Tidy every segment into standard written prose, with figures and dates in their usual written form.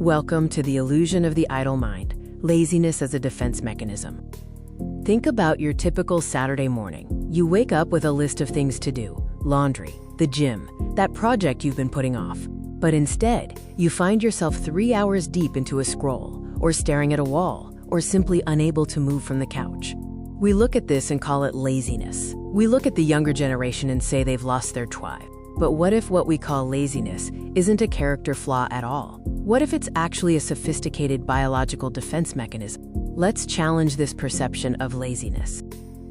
Welcome to the illusion of the idle mind, laziness as a defense mechanism. Think about your typical Saturday morning. You wake up with a list of things to do: laundry, the gym, that project you've been putting off. But instead, you find yourself 3 hours deep into a scroll, or staring at a wall, or simply unable to move from the couch. We look at this and call it laziness. We look at the younger generation and say they've lost their drive. But what if what we call laziness isn't a character flaw at all? What if it's actually a sophisticated biological defense mechanism? Let's challenge this perception of laziness.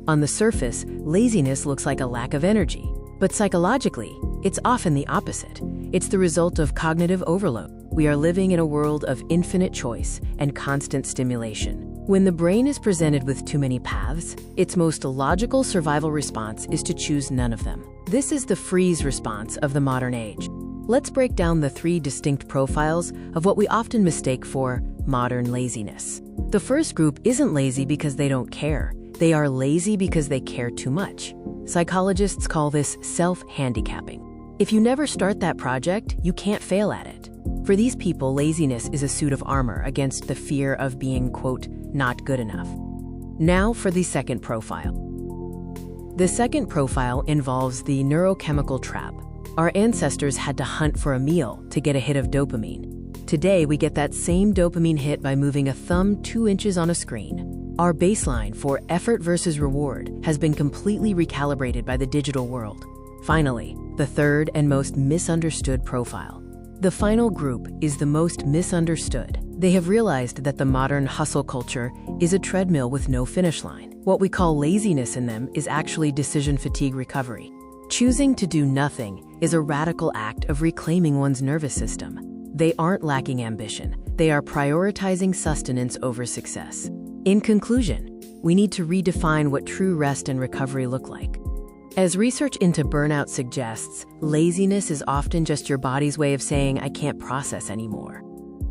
On the surface, laziness looks like a lack of energy. But psychologically, it's often the opposite. It's the result of cognitive overload. We are living in a world of infinite choice and constant stimulation. When the brain is presented with too many paths, its most logical survival response is to choose none of them. This is the freeze response of the modern age. Let's break down the 3 distinct profiles of what we often mistake for modern laziness. The first group isn't lazy because they don't care. They are lazy because they care too much. Psychologists call this self-handicapping. If you never start that project, you can't fail at it. For these people, laziness is a suit of armor against the fear of being, quote, not good enough. Now for the second profile. The second profile involves the neurochemical trap. Our ancestors had to hunt for a meal to get a hit of dopamine. Today, we get that same dopamine hit by moving a thumb 2 inches on a screen. Our baseline for effort versus reward has been completely recalibrated by the digital world. Finally, the third and most misunderstood profile. The final group is the most misunderstood. They have realized that the modern hustle culture is a treadmill with no finish line. What we call laziness in them is actually decision fatigue recovery. Choosing to do nothing is a radical act of reclaiming one's nervous system. They aren't lacking ambition. They are prioritizing sustenance over success. In conclusion, we need to redefine what true rest and recovery look like. As research into burnout suggests, laziness is often just your body's way of saying, I can't process anymore.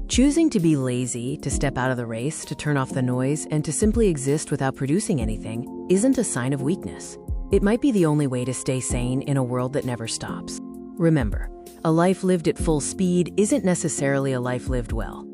Choosing to be lazy, to step out of the race, to turn off the noise, and to simply exist without producing anything isn't a sign of weakness. It might be the only way to stay sane in a world that never stops. Remember, a life lived at full speed isn't necessarily a life lived well.